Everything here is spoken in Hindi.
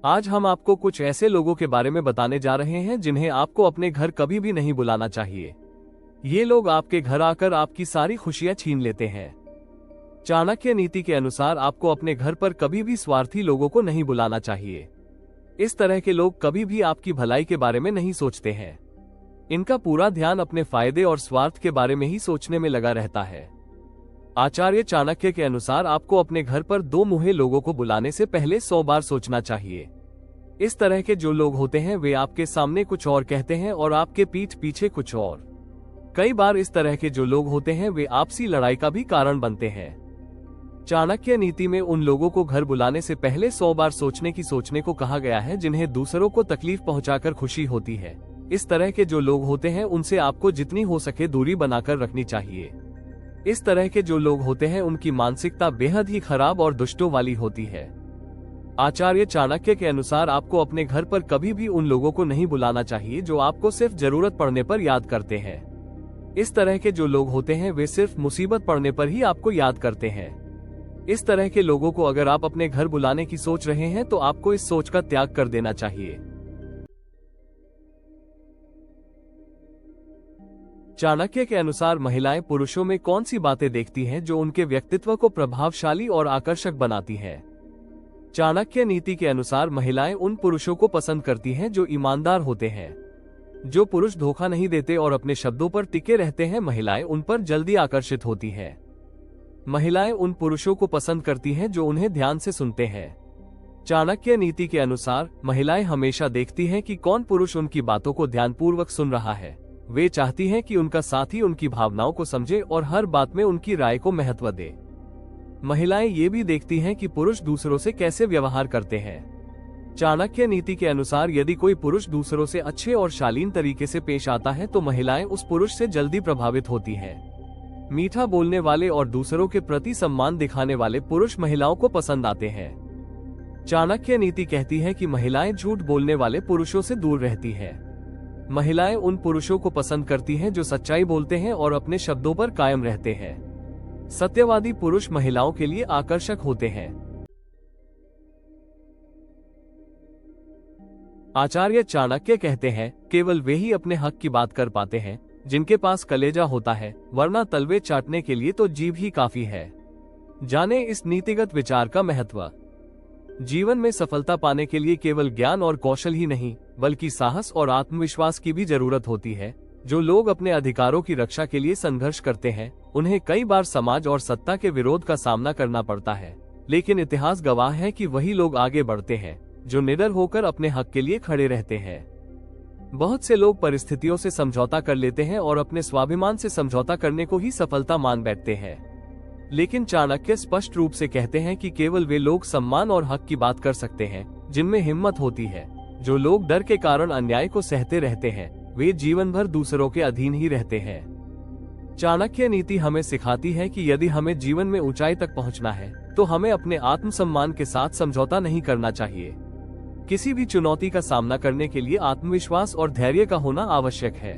आज हम आपको कुछ ऐसे लोगों के बारे में बताने जा रहे हैं जिन्हें आपको अपने घर कभी भी नहीं बुलाना चाहिए। ये लोग आपके घर आकर आपकी सारी खुशियां छीन लेते हैं। चाणक्य नीति के अनुसार आपको अपने घर पर कभी भी स्वार्थी लोगों को नहीं बुलाना चाहिए। इस तरह के लोग कभी भी आपकी भलाई के बारे में नहीं सोचते हैं। इनका पूरा ध्यान अपने फायदे और स्वार्थ के बारे में ही सोचने में लगा रहता है। आचार्य चाणक्य के अनुसार आपको अपने घर पर दो मुँहे लोगों को बुलाने से पहले 100 बार सोचना चाहिए। इस तरह के जो लोग होते हैं वे आपके सामने कुछ और कहते हैं और आपके पीठ पीछे कुछ और। कई बार इस तरह के जो लोग होते हैं वे आपसी लड़ाई का भी कारण बनते हैं। चाणक्य नीति में उन लोगों को घर बुलाने से पहले 100 बार सोचने को कहा गया है जिन्हें दूसरों को तकलीफ पहुंचाकर खुशी होती है। इस तरह के जो लोग होते हैं उनसे आपको जितनी हो सके दूरी बनाकर रखनी चाहिए। इस तरह के जो लोग होते हैं उनकी मानसिकता बेहद ही खराब और दुष्टों वाली होती है। आचार्य चाणक्य के अनुसार आपको अपने घर पर कभी भी उन लोगों को नहीं बुलाना चाहिए जो आपको सिर्फ जरूरत पड़ने पर याद करते हैं। इस तरह के जो लोग होते हैं वे सिर्फ मुसीबत पड़ने पर ही आपको याद करते हैं। इस तरह के लोगों को अगर आप अपने घर बुलाने की सोच रहे हैं तो आपको इस सोच का त्याग कर देना चाहिए। चाणक्य के अनुसार महिलाएं पुरुषों में कौन सी बातें देखती हैं जो उनके व्यक्तित्व को प्रभावशाली और आकर्षक बनाती हैं। चाणक्य नीति के अनुसार महिलाएं उन पुरुषों को पसंद करती हैं जो ईमानदार होते हैं। जो पुरुष धोखा नहीं देते और अपने शब्दों पर टिके रहते हैं, महिलाएं उन पर जल्दी आकर्षित होती हैं। महिलाएं उन पुरुषों को पसंद करती हैं जो उन्हें ध्यान से सुनते हैं। चाणक्य नीति के अनुसार महिलाएं हमेशा देखती हैं कि कौन पुरुष उनकी बातों को ध्यानपूर्वक सुन रहा है। वे चाहती हैं कि उनका साथी उनकी भावनाओं को समझे और हर बात में उनकी राय को महत्व दे। महिलाएं ये भी देखती हैं कि पुरुष दूसरों से कैसे व्यवहार करते हैं। चाणक्य नीति के अनुसार यदि कोई पुरुष दूसरों से अच्छे और शालीन तरीके से पेश आता है तो महिलाएं उस पुरुष से जल्दी प्रभावित होती हैं। मीठा बोलने वाले और दूसरों के प्रति सम्मान दिखाने वाले पुरुष महिलाओं को पसंद आते हैं। चाणक्य नीति कहती है कि महिलाएं झूठ बोलने वाले पुरुषों से दूर रहती हैं। महिलाएं उन पुरुषों को पसंद करती हैं जो सच्चाई बोलते हैं और अपने शब्दों पर कायम रहते हैं। सत्यवादी पुरुष महिलाओं के लिए आकर्षक होते हैं। आचार्य चाणक्य कहते हैं, केवल वे ही अपने हक की बात कर पाते हैं जिनके पास कलेजा होता है, वरना तलवे चाटने के लिए तो जीभ ही काफी है। जाने इस नीतिगत विचार का महत्व। जीवन में सफलता पाने के लिए केवल ज्ञान और कौशल ही नहीं बल्कि साहस और आत्मविश्वास की भी जरूरत होती है। जो लोग अपने अधिकारों की रक्षा के लिए संघर्ष करते हैं उन्हें कई बार समाज और सत्ता के विरोध का सामना करना पड़ता है, लेकिन इतिहास गवाह है कि वही लोग आगे बढ़ते हैं जो निडर होकर अपने हक के लिए खड़े रहते हैं। बहुत से लोग परिस्थितियों से समझौता कर लेते हैं और अपने स्वाभिमान से समझौता करने को ही सफलता मान बैठते हैं, लेकिन चाणक्य स्पष्ट रूप से कहते हैं कि केवल वे लोग सम्मान और हक की बात कर सकते हैं जिनमें हिम्मत होती है। जो लोग डर के कारण अन्याय को सहते रहते हैं वे जीवन भर दूसरों के अधीन ही रहते हैं। चाणक्य नीति हमें सिखाती है कि यदि हमें जीवन में ऊंचाई तक पहुंचना है तो हमें अपने आत्मसम्मान के साथ समझौता नहीं करना चाहिए। किसी भी चुनौती का सामना करने के लिए आत्मविश्वास और धैर्य का होना आवश्यक है।